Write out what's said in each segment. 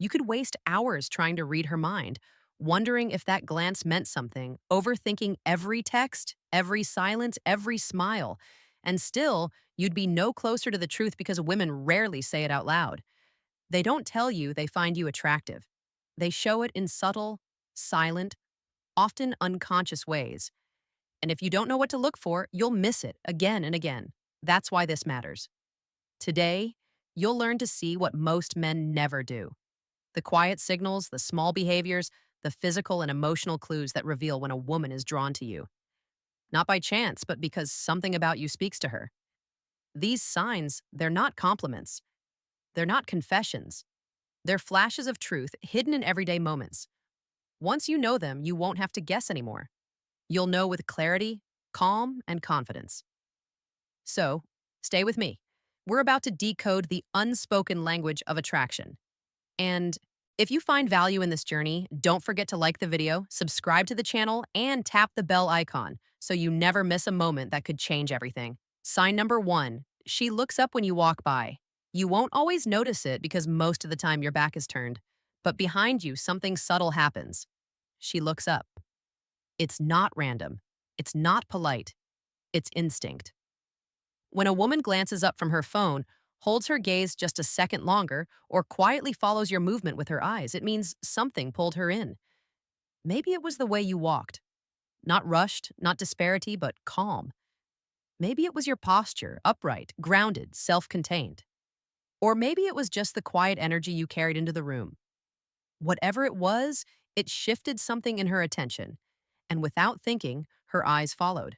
You could waste hours trying to read her mind, wondering if that glance meant something, overthinking every text, every silence, every smile. And still, you'd be no closer to the truth because women rarely say it out loud. They don't tell you they find you attractive. They show it in subtle, silent, often unconscious ways. And if you don't know what to look for, you'll miss it again and again. That's why this matters. Today, you'll learn to see what most men never do: the quiet signals, the small behaviors, the physical and emotional clues that reveal when a woman is drawn to you. Not by chance, but because something about you speaks to her. These signs, they're not compliments. They're not confessions. They're flashes of truth hidden in everyday moments. Once you know them, you won't have to guess anymore. You'll know with clarity, calm, and confidence. So, stay with me. We're about to decode the unspoken language of attraction. And if you find value in this journey, don't forget to like the video, subscribe to the channel, and tap the bell icon so you never miss a moment that could change everything. Sign number one: she looks up when you walk by. You won't always notice it because most of the time your back is turned, but behind you, something subtle happens. She looks up. It's not random. It's not polite. It's instinct. When a woman glances up from her phone, holds her gaze just a second longer, or quietly follows your movement with her eyes, it means something pulled her in. Maybe it was the way you walked. Not rushed, not disparity, but calm. Maybe it was your posture, upright, grounded, self-contained. Or maybe it was just the quiet energy you carried into the room. Whatever it was, it shifted something in her attention, and without thinking, her eyes followed.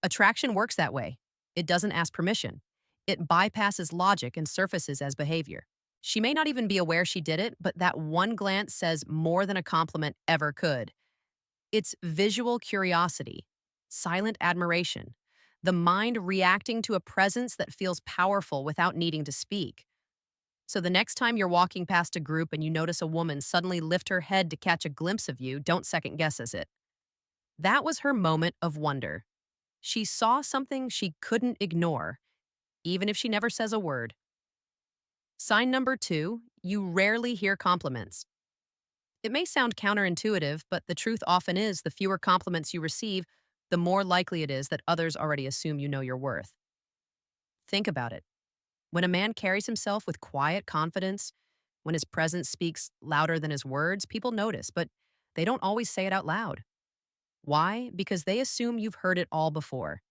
Attraction works that way. It doesn't ask permission. It bypasses logic and surfaces as behavior. She may not even be aware she did it, but that one glance says more than a compliment ever could. It's visual curiosity, silent admiration, the mind reacting to a presence that feels powerful without needing to speak. So the next time you're walking past a group and you notice a woman suddenly lift her head to catch a glimpse of you, don't second guess it. That was her moment of wonder. She saw something she couldn't ignore, even if she never says a word. Sign number two: you rarely hear compliments. It may sound counterintuitive, but the truth often is the fewer compliments you receive, the more likely it is that others already assume you know your worth. Think about it. When a man carries himself with quiet confidence, when his presence speaks louder than his words, people notice, but they don't always say it out loud. Why? Because they assume you've heard it all before,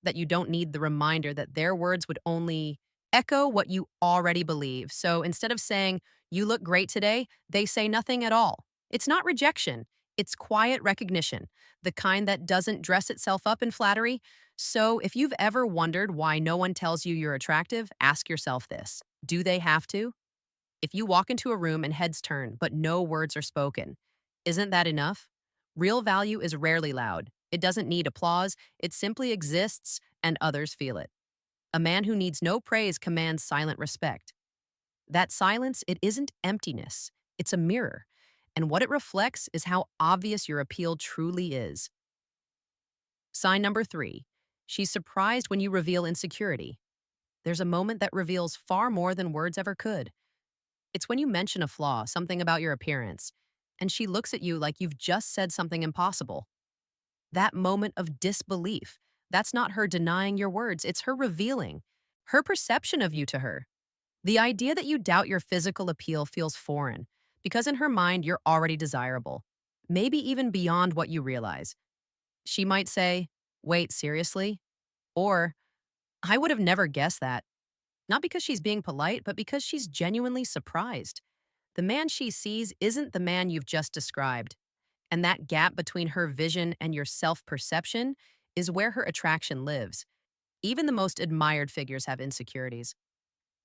that you don't need the reminder that their words would only echo what you already believe. So instead of saying, "You look great today," they say nothing at all. It's not rejection, it's quiet recognition, the kind that doesn't dress itself up in flattery. So if you've ever wondered why no one tells you you're attractive, ask yourself this: do they have to? If you walk into a room and heads turn, but no words are spoken, isn't that enough? Real value is rarely loud. It doesn't need applause, it simply exists and others feel it. A man who needs no praise commands silent respect. That silence, it isn't emptiness, it's a mirror. And what it reflects is how obvious your appeal truly is. Sign number three: she's surprised when you reveal insecurity. There's a moment that reveals far more than words ever could. It's when you mention a flaw, something about your appearance, and she looks at you like you've just said something impossible. That moment of disbelief, that's not her denying your words, it's her revealing her perception of you to her. The idea that you doubt your physical appeal feels foreign, because in her mind, you're already desirable, maybe even beyond what you realize. She might say, "Wait, seriously?" Or, "I would have never guessed that." Not because she's being polite, but because she's genuinely surprised. The man she sees isn't the man you've just described. And that gap between her vision and your self perception is where her attraction lives. Even the most admired figures have insecurities.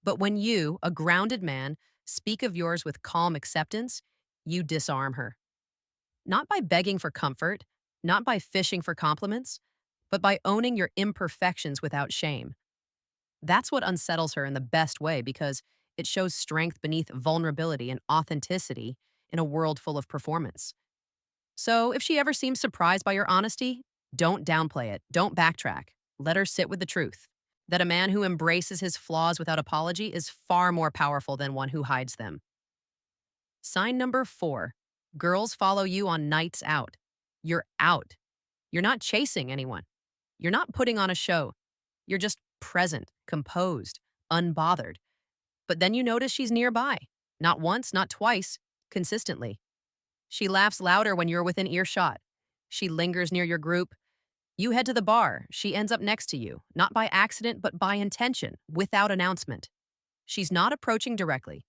But when you, a grounded man, speak of yours with calm acceptance, you disarm her. Not by begging for comfort, not by fishing for compliments, but by owning your imperfections without shame. That's what unsettles her in the best way because it shows strength beneath vulnerability and authenticity in a world full of performance. So if she ever seems surprised by your honesty, don't downplay it. Don't backtrack. Let her sit with the truth that a man who embraces his flaws without apology is far more powerful than one who hides them. Sign number 4. Girls follow you on nights out. You're out. You're not chasing anyone. You're not putting on a show. You're just present, composed, unbothered. But then you notice she's nearby. Not once, not twice, consistently. She laughs louder when you're within earshot. She lingers near your group. You head to the bar. She ends up next to you, not by accident, but by intention, without announcement. She's not approaching directly.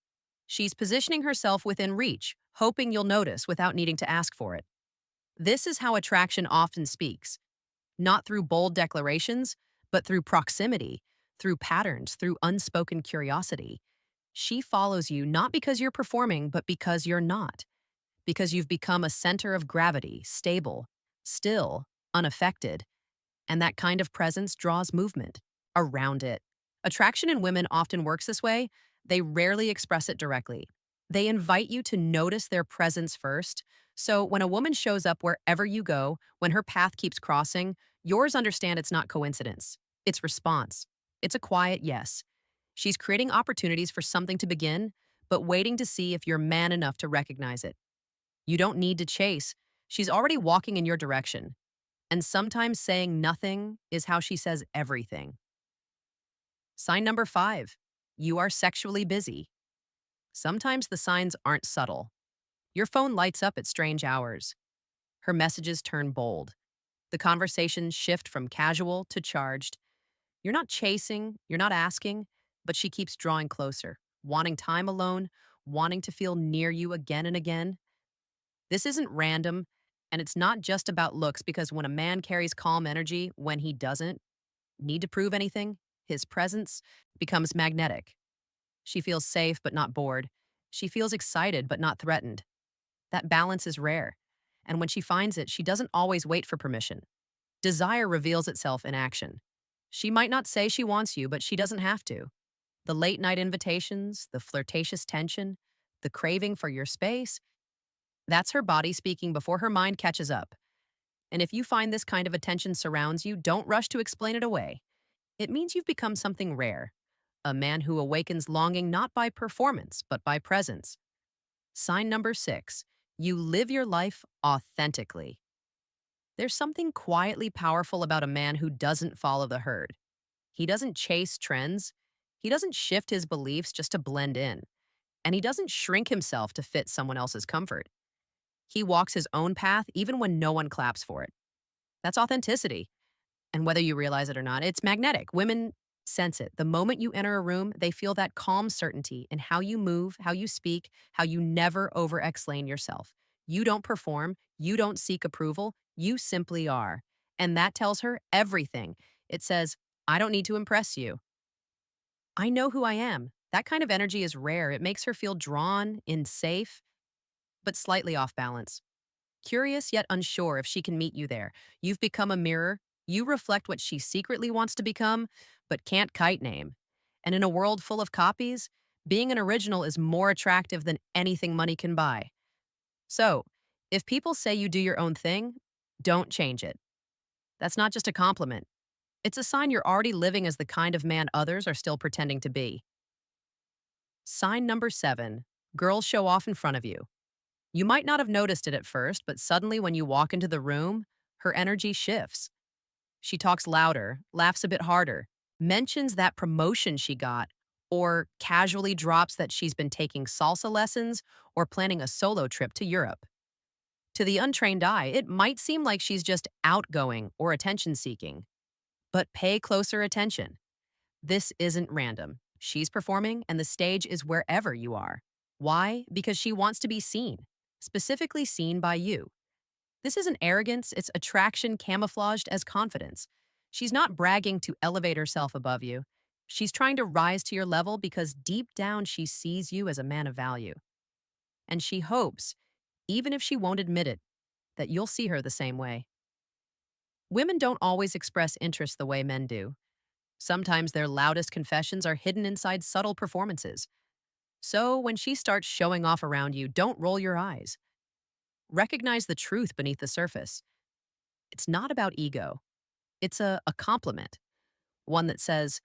She's positioning herself within reach, hoping you'll notice without needing to ask for it. This is how attraction often speaks, not through bold declarations, but through proximity, through patterns, through unspoken curiosity. She follows you not because you're performing, but because you're not, because you've become a center of gravity, stable, still, unaffected, and that kind of presence draws movement around it. Attraction in women often works this way. They rarely express it directly. They invite you to notice their presence first. So when a woman shows up wherever you go, when her path keeps crossing, yours understand it's not coincidence. It's response. It's a quiet yes. She's creating opportunities for something to begin, but waiting to see if you're man enough to recognize it. You don't need to chase. She's already walking in your direction. And sometimes saying nothing is how she says everything. Sign number 5. You are sexually busy. Sometimes the signs aren't subtle. Your phone lights up at strange hours. Her messages turn bold. The conversations shift from casual to charged. You're not chasing, you're not asking, but she keeps drawing closer, wanting time alone, wanting to feel near you again and again. This isn't random, and it's not just about looks because when a man carries calm energy, when he doesn't need to prove anything, his presence becomes magnetic. She feels safe but not bored. She feels excited but not threatened. That balance is rare. And when she finds it, she doesn't always wait for permission. Desire reveals itself in action. She might not say she wants you, but she doesn't have to. The late night invitations, the flirtatious tension, the craving for your space, that's her body speaking before her mind catches up. And if you find this kind of attention surrounds you, don't rush to explain it away. It means you've become something rare, a man who awakens longing not by performance, but by presence. Sign number 6. You live your life authentically. There's something quietly powerful about a man who doesn't follow the herd. He doesn't chase trends. He doesn't shift his beliefs just to blend in. And he doesn't shrink himself to fit someone else's comfort. He walks his own path even when no one claps for it. That's authenticity. And whether you realize it or not, it's magnetic. Women sense it. The moment you enter a room, they feel that calm certainty in how you move, how you speak, how you never over-explain yourself. You don't perform. You don't seek approval. You simply are. And that tells her everything. It says, I don't need to impress you. I know who I am. That kind of energy is rare. It makes her feel drawn, in safe, but slightly off balance. Curious yet unsure if she can meet you there. You've become a mirror. You reflect what she secretly wants to become, but can't kite name. And in a world full of copies, being an original is more attractive than anything money can buy. So, if people say you do your own thing, don't change it. That's not just a compliment. It's a sign you're already living as the kind of man others are still pretending to be. Sign number 7. Girls show off in front of you. You might not have noticed it at first, but suddenly when you walk into the room, her energy shifts. She talks louder, laughs a bit harder, mentions that promotion she got, or casually drops that she's been taking salsa lessons or planning a solo trip to Europe. To the untrained eye, it might seem like she's just outgoing or attention seeking. But pay closer attention. This isn't random. She's performing, and the stage is wherever you are. Why? Because she wants to be seen, specifically seen by you. This isn't arrogance, it's attraction camouflaged as confidence. She's not bragging to elevate herself above you. She's trying to rise to your level because deep down she sees you as a man of value. And she hopes, even if she won't admit it, that you'll see her the same way. Women don't always express interest the way men do. Sometimes their loudest confessions are hidden inside subtle performances. So when she starts showing off around you, don't roll your eyes. Recognize the truth beneath the surface. It's not about ego. It's a compliment, one that says,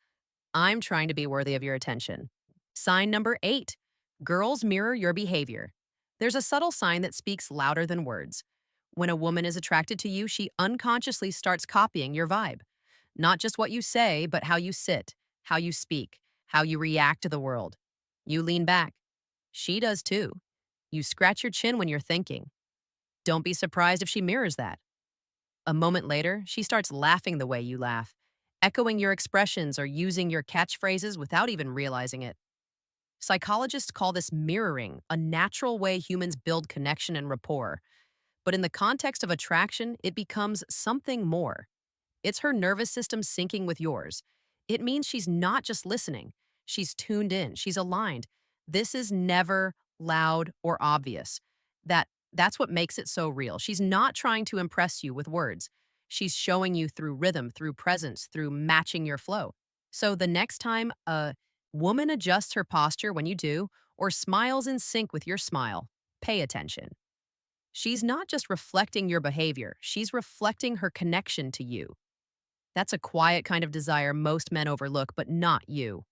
I'm trying to be worthy of your attention. Sign number 8. Girls mirror your behavior. There's a subtle sign that speaks louder than words. When a woman is attracted to you, she unconsciously starts copying your vibe. Not just what you say, but how you sit, how you speak, how you react to the world. You lean back. She does too. You scratch your chin when you're thinking. Don't be surprised if she mirrors that. A moment later, she starts laughing the way you laugh, echoing your expressions or using your catchphrases without even realizing it. Psychologists call this mirroring, a natural way humans build connection and rapport. But in the context of attraction, it becomes something more. It's her nervous system syncing with yours. It means she's not just listening, she's tuned in, she's aligned. This is never loud or obvious. That's what makes it so real. She's not trying to impress you with words. She's showing you through rhythm, through presence, through matching your flow. So the next time a woman adjusts her posture when you do, or smiles in sync with your smile, pay attention. She's not just reflecting your behavior, she's reflecting her connection to you. That's a quiet kind of desire most men overlook, but not you.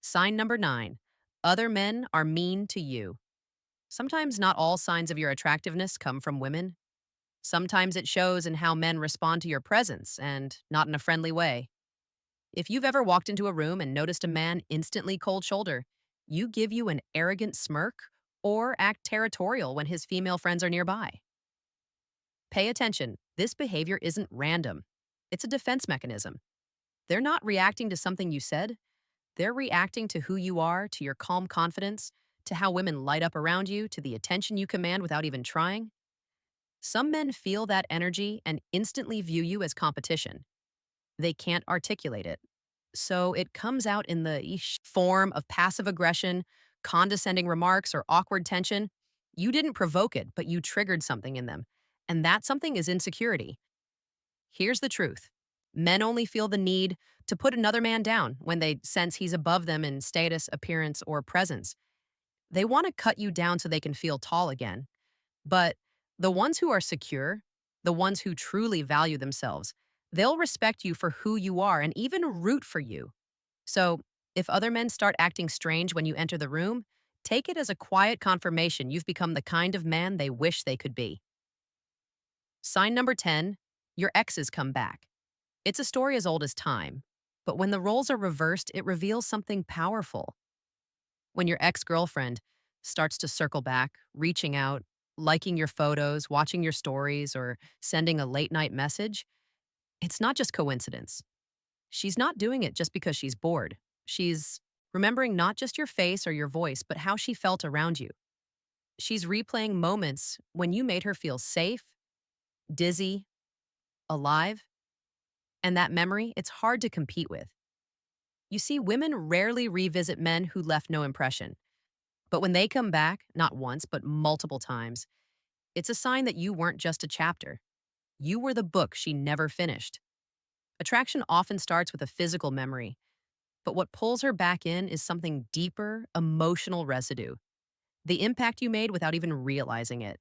Sign number 9. Other men are mean to you. Sometimes not all signs of your attractiveness come from women. Sometimes it shows in how men respond to your presence, and not in a friendly way. If you've ever walked into a room and noticed a man instantly cold shoulder, give you an arrogant smirk, or act territorial when his female friends are nearby. Pay attention. This behavior isn't random. It's a defense mechanism. They're not reacting to something you said. They're reacting to who you are, to your calm confidence, to how women light up around you, to the attention you command without even trying. Some men feel that energy and instantly view you as competition. They can't articulate it. So it comes out in the form of passive aggression, condescending remarks, or awkward tension. You didn't provoke it, but you triggered something in them. And that something is insecurity. Here's the truth. Men only feel the need to put another man down when they sense he's above them in status, appearance, or presence. They want to cut you down so they can feel tall again. But the ones who are secure, the ones who truly value themselves, they'll respect you for who you are and even root for you. So, if other men start acting strange when you enter the room, take it as a quiet confirmation you've become the kind of man they wish they could be. Sign number 10, your exes come back. It's a story as old as time, but when the roles are reversed, it reveals something powerful. When your ex-girlfriend starts to circle back, reaching out, liking your photos, watching your stories, or sending a late-night message, it's not just coincidence. She's not doing it just because she's bored. She's remembering not just your face or your voice, but how she felt around you. She's replaying moments when you made her feel safe, dizzy, alive, and that memory, it's hard to compete with. You see, women rarely revisit men who left no impression. But when they come back, not once, but multiple times, it's a sign that you weren't just a chapter. You were the book she never finished. Attraction often starts with a physical memory, but what pulls her back in is something deeper, emotional residue. The impact you made without even realizing it.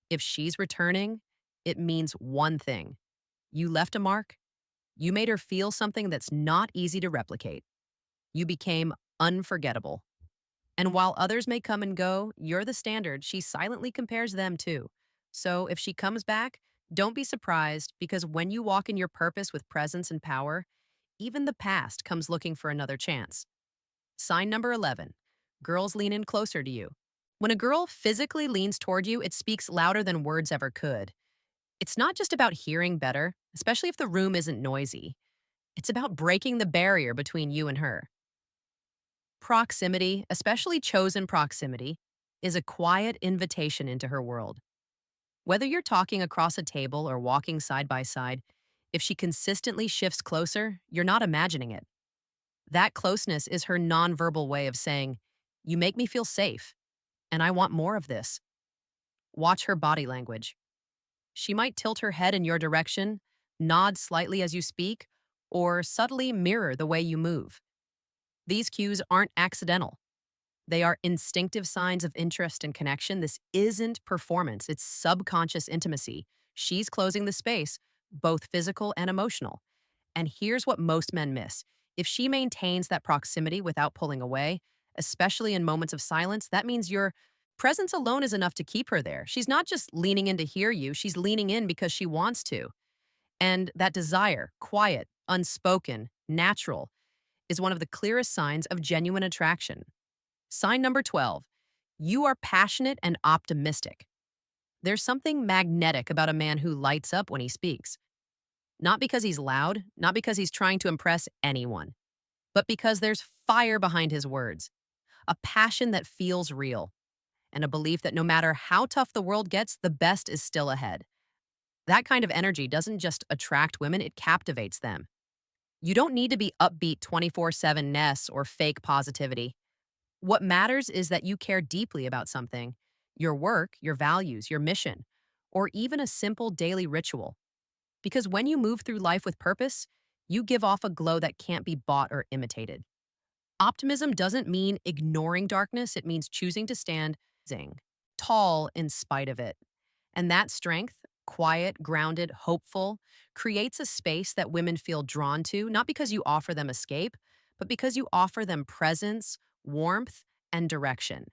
If she's returning, it means one thing. You left a mark. You made her feel something that's not easy to replicate. You became unforgettable. And while others may come and go, you're the standard. She silently compares them too. So if she comes back, don't be surprised, because when you walk in your purpose with presence and power, even the past comes looking for another chance. Sign number 11. Girls lean in closer to you. When a girl physically leans toward you, it speaks louder than words ever could. It's not just about hearing better, especially if the room isn't noisy. It's about breaking the barrier between you and her. Proximity, especially chosen proximity, is a quiet invitation into her world. Whether you're talking across a table or walking side by side, if she consistently shifts closer, you're not imagining it. That closeness is her nonverbal way of saying, "You make me feel safe, and I want more of this." Watch her body language. She might tilt her head in your direction, nod slightly as you speak, or subtly mirror the way you move. These cues aren't accidental. They are instinctive signs of interest and connection. This isn't performance, it's subconscious intimacy. She's closing the space, both physical and emotional. And here's what most men miss. If she maintains that proximity without pulling away, especially in moments of silence, that means you're Presence alone is enough to keep her there. She's not just leaning in to hear you, she's leaning in because she wants to. And that desire, quiet, unspoken, natural, is one of the clearest signs of genuine attraction. Sign number 12, you are passionate and optimistic. There's something magnetic about a man who lights up when he speaks. Not because he's loud, not because he's trying to impress anyone, but because there's fire behind his words, a passion that feels real, and a belief that no matter how tough the world gets, the best is still ahead. That kind of energy doesn't just attract women, it captivates them. You don't need to be upbeat 24/7 ness or fake positivity. What matters is that you care deeply about something, your work, your values, your mission, or even a simple daily ritual. Because when you move through life with purpose, you give off a glow that can't be bought or imitated. Optimism doesn't mean ignoring darkness, it means choosing to stand tall in spite of it. And that strength, quiet, grounded, hopeful, creates a space that women feel drawn to, not because you offer them escape, but because you offer them presence, warmth, and direction.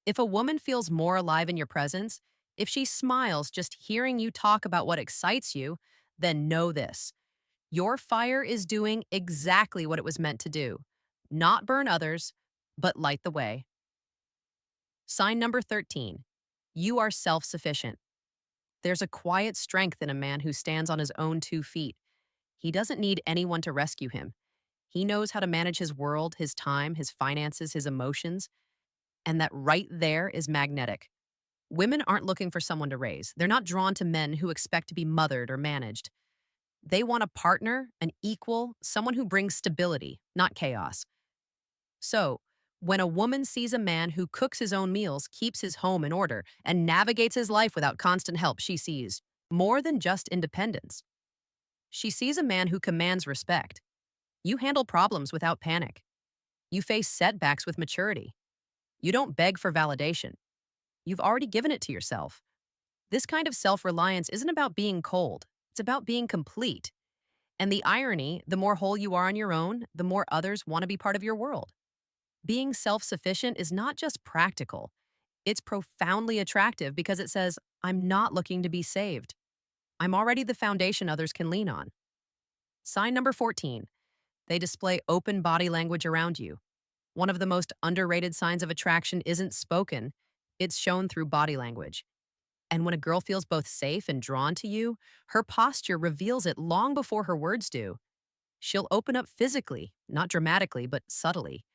If a woman feels more alive in your presence, if she smiles just hearing you talk about what excites you, then know this. Your fire is doing exactly what it was meant to do. Not burn others, but light the way. Sign number 13. You are self-sufficient. There's a quiet strength in a man who stands on his own 2 feet. He doesn't need anyone to rescue him. He knows how to manage his world, his time, his finances, his emotions, and that right there is magnetic. Women aren't looking for someone to raise. They're not drawn to men who expect to be mothered or managed. They want a partner, an equal, someone who brings stability, not chaos. So, when a woman sees a man who cooks his own meals, keeps his home in order, and navigates his life without constant help, she sees more than just independence. She sees a man who commands respect. You handle problems without panic. You face setbacks with maturity. You don't beg for validation. You've already given it to yourself. This kind of self-reliance isn't about being cold. It's about being complete. And the irony, the more whole you are on your own, the more others want to be part of your world. Being self-sufficient is not just practical. It's profoundly attractive because it says, I'm not looking to be saved. I'm already the foundation others can lean on. Sign number 14. They display open body language around you. One of the most underrated signs of attraction isn't spoken, it's shown through body language. And when a girl feels both safe and drawn to you, her posture reveals it long before her words do. She'll open up physically, not dramatically, but subtly.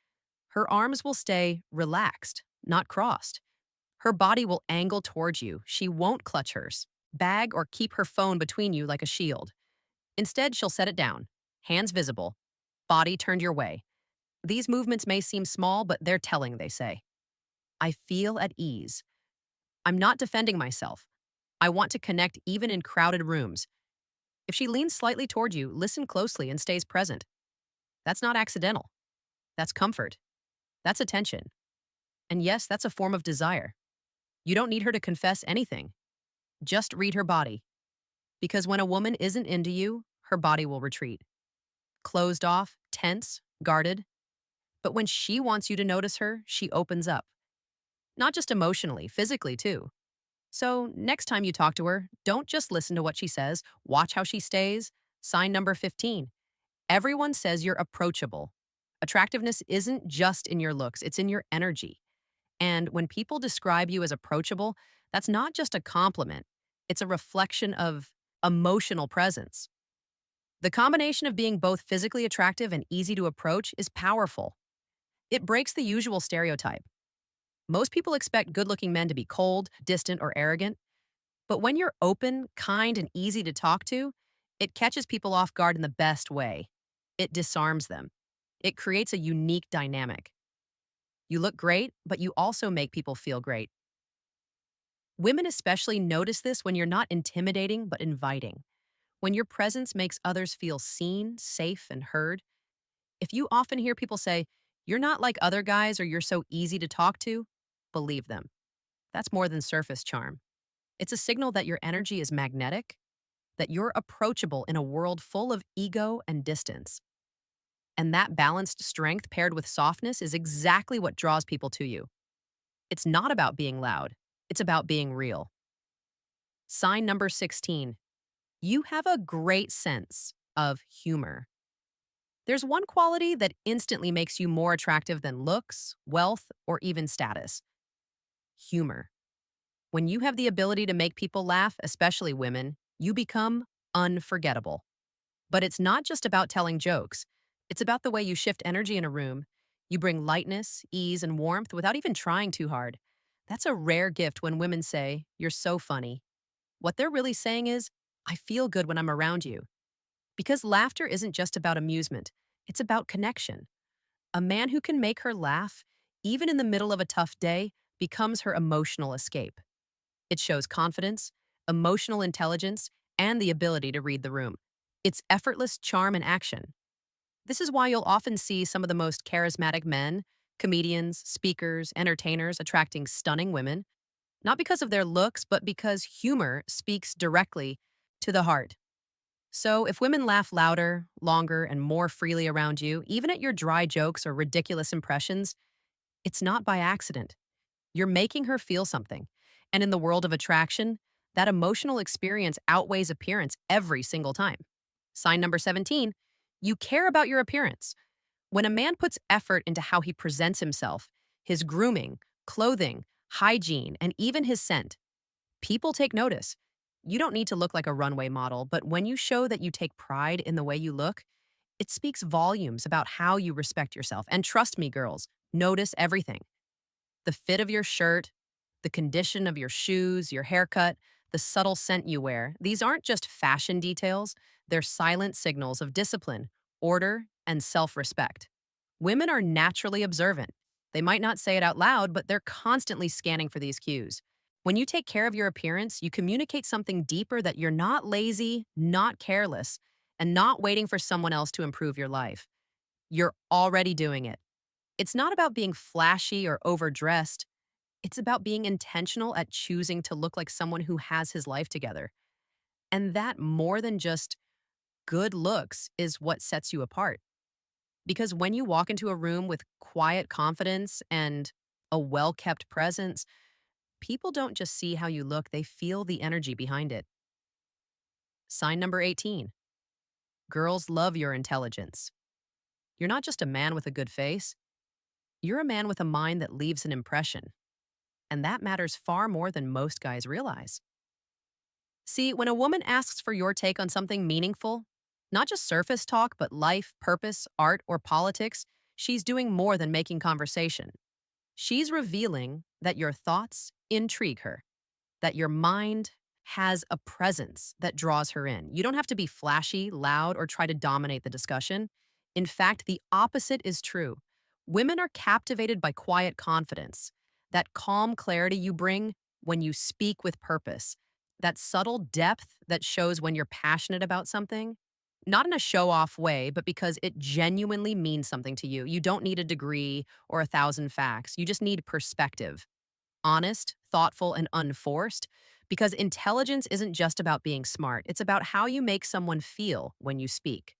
Her arms will stay relaxed, not crossed. Her body will angle towards you. She won't clutch hers, bag, or keep her phone between you like a shield. Instead, she'll set it down, hands visible, body turned your way. These movements may seem small, but they're telling, they say. I feel at ease. I'm not defending myself. I want to connect even in crowded rooms. If she leans slightly toward you, listen closely and stays present. That's not accidental. That's comfort. That's attention. And yes, that's a form of desire. You don't need her to confess anything. Just read her body. Because when a woman isn't into you, her body will retreat. Closed off, tense, guarded. But when she wants you to notice her, she opens up. Not just emotionally, physically too. So next time you talk to her, don't just listen to what she says, watch how she stays. Sign number 15. Everyone says you're approachable. Attractiveness isn't just in your looks, it's in your energy. And when people describe you as approachable, that's not just a compliment, it's a reflection of emotional presence. The combination of being both physically attractive and easy to approach is powerful. It breaks the usual stereotype. Most people expect good-looking men to be cold, distant, or arrogant. But when you're open, kind, and easy to talk to, it catches people off guard in the best way. It disarms them. It creates a unique dynamic. You look great, but you also make people feel great. Women especially notice this when you're not intimidating but inviting. When your presence makes others feel seen, safe, and heard. If you often hear people say, you're not like other guys or you're so easy to talk to, believe them. That's more than surface charm. It's a signal that your energy is magnetic, that you're approachable in a world full of ego and distance. And that balanced strength paired with softness is exactly what draws people to you. It's not about being loud, it's about being real. Sign number 16. You have a great sense of humor. There's one quality that instantly makes you more attractive than looks, wealth, or even status: humor. When you have the ability to make people laugh, especially women, you become unforgettable. But it's not just about telling jokes, it's about the way you shift energy in a room. You bring lightness, ease, and warmth without even trying too hard. That's a rare gift when women say, "You're so funny." What they're really saying is, "I feel good when I'm around you." Because laughter isn't just about amusement, it's about connection. A man who can make her laugh, even in the middle of a tough day, becomes her emotional escape. It shows confidence, emotional intelligence, and the ability to read the room. It's effortless charm and action. This is why you'll often see some of the most charismatic men, comedians, speakers, entertainers attracting stunning women, not because of their looks, but because humor speaks directly to the heart. So, if women laugh louder, longer, and more freely around you, even at your dry jokes or ridiculous impressions, it's not by accident. You're making her feel something. And in the world of attraction, that emotional experience outweighs appearance every single time. Sign number 17, you care about your appearance. When a man puts effort into how he presents himself, his grooming, clothing, hygiene, and even his scent, people take notice. You don't need to look like a runway model, but when you show that you take pride in the way you look, it speaks volumes about how you respect yourself. And trust me, girls, notice everything: the fit of your shirt, the condition of your shoes, your haircut, the subtle scent you wear. These aren't just fashion details, they're silent signals of discipline, order, and self respect. Women are naturally observant. They might not say it out loud, but they're constantly scanning for these cues. When you take care of your appearance, you communicate something deeper: that you're not lazy, not careless, and not waiting for someone else to improve your life. You're already doing it. It's not about being flashy or overdressed. It's about being intentional at choosing to look like someone who has his life together. And that, more than just good looks, is what sets you apart. Because when you walk into a room with quiet confidence and a well kept presence, people don't just see how you look, they feel the energy behind it. Sign number 18. Girls love your intelligence. You're not just a man with a good face, you're a man with a mind that leaves an impression. And that matters far more than most guys realize. See, when a woman asks for your take on something meaningful, not just surface talk, but life, purpose, art, or politics, she's doing more than making conversation. She's revealing that your thoughts intrigue her, that your mind has a presence that draws her in. You don't have to be flashy, loud, or try to dominate the discussion. In fact, the opposite is true. Women are captivated by quiet confidence, that calm clarity you bring when you speak with purpose, that subtle depth that shows when you're passionate about something. Not in a show off way, but because it genuinely means something to you. You don't need a degree or 1,000 facts. You just need perspective: honest, thoughtful, and unforced. Because intelligence isn't just about being smart, it's about how you make someone feel when you speak.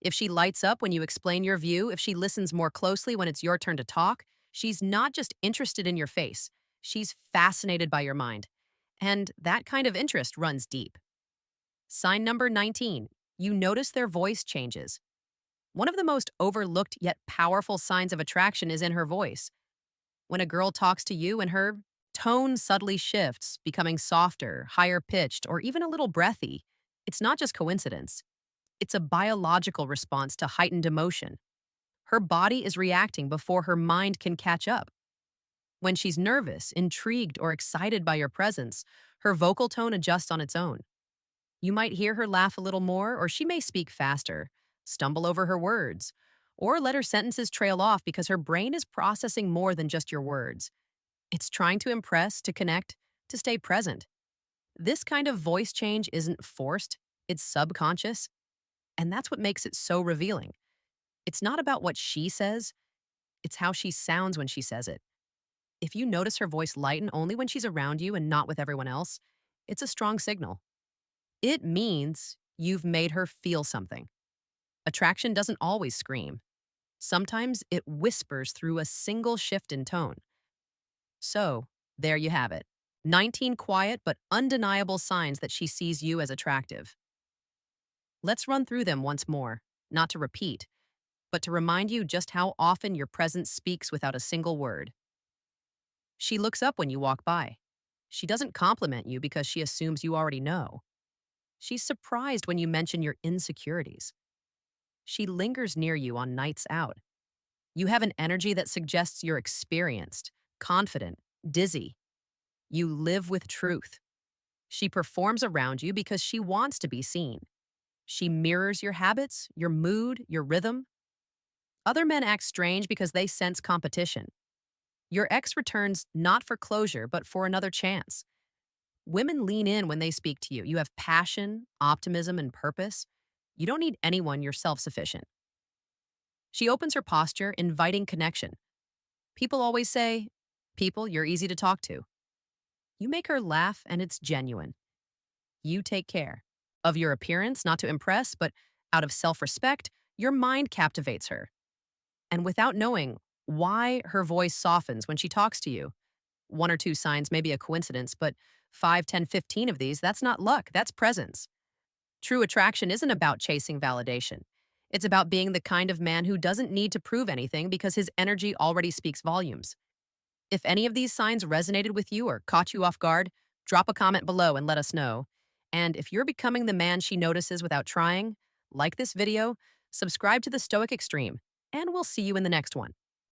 If she lights up when you explain your view, if she listens more closely when it's your turn to talk, she's not just interested in your face, she's fascinated by your mind. And that kind of interest runs deep. Sign number 19. You notice their voice changes. One of the most overlooked yet powerful signs of attraction is in her voice. When a girl talks to you and her tone subtly shifts, becoming softer, higher pitched, or even a little breathy, it's not just coincidence. It's a biological response to heightened emotion. Her body is reacting before her mind can catch up. When she's nervous, intrigued, or excited by your presence, her vocal tone adjusts on its own. You might hear her laugh a little more, or she may speak faster, stumble over her words, or let her sentences trail off because her brain is processing more than just your words. It's trying to impress, to connect, to stay present. This kind of voice change isn't forced, it's subconscious, and that's what makes it so revealing. It's not about what she says, it's how she sounds when she says it. If you notice her voice lighten only when she's around you and not with everyone else, it's a strong signal. It means you've made her feel something. Attraction doesn't always scream. Sometimes it whispers through a single shift in tone. So, there you have it. 19 quiet but undeniable signs that she sees you as attractive. Let's run through them once more, not to repeat, but to remind you just how often your presence speaks without a single word. She looks up when you walk by. She doesn't compliment you because she assumes you already know. She's surprised when you mention your insecurities. She lingers near you on nights out. You have an energy that suggests you're experienced, confident, dizzy. You live with truth. She performs around you because she wants to be seen. She mirrors your habits, your mood, your rhythm. Other men act strange because they sense competition. Your ex returns not for closure, but for another chance. Women lean in when they speak to you. You have passion, optimism, and purpose. You don't need anyone, you're self sufficient. She opens her posture, inviting connection. People always say, "People, you're easy to talk to." You make her laugh, and it's genuine. You take care of your appearance, not to impress, but out of self respect. Your mind captivates her. And without knowing why, her voice softens when she talks to you. One or two signs may be a coincidence, but 5, 10, 15 of these, that's not luck, that's presence. True attraction isn't about chasing validation. It's about being the kind of man who doesn't need to prove anything because his energy already speaks volumes. If any of these signs resonated with you or caught you off guard, drop a comment below and let us know. And if you're becoming the man she notices without trying, like this video, subscribe to the Stoic Extreme, and we'll see you in the next one.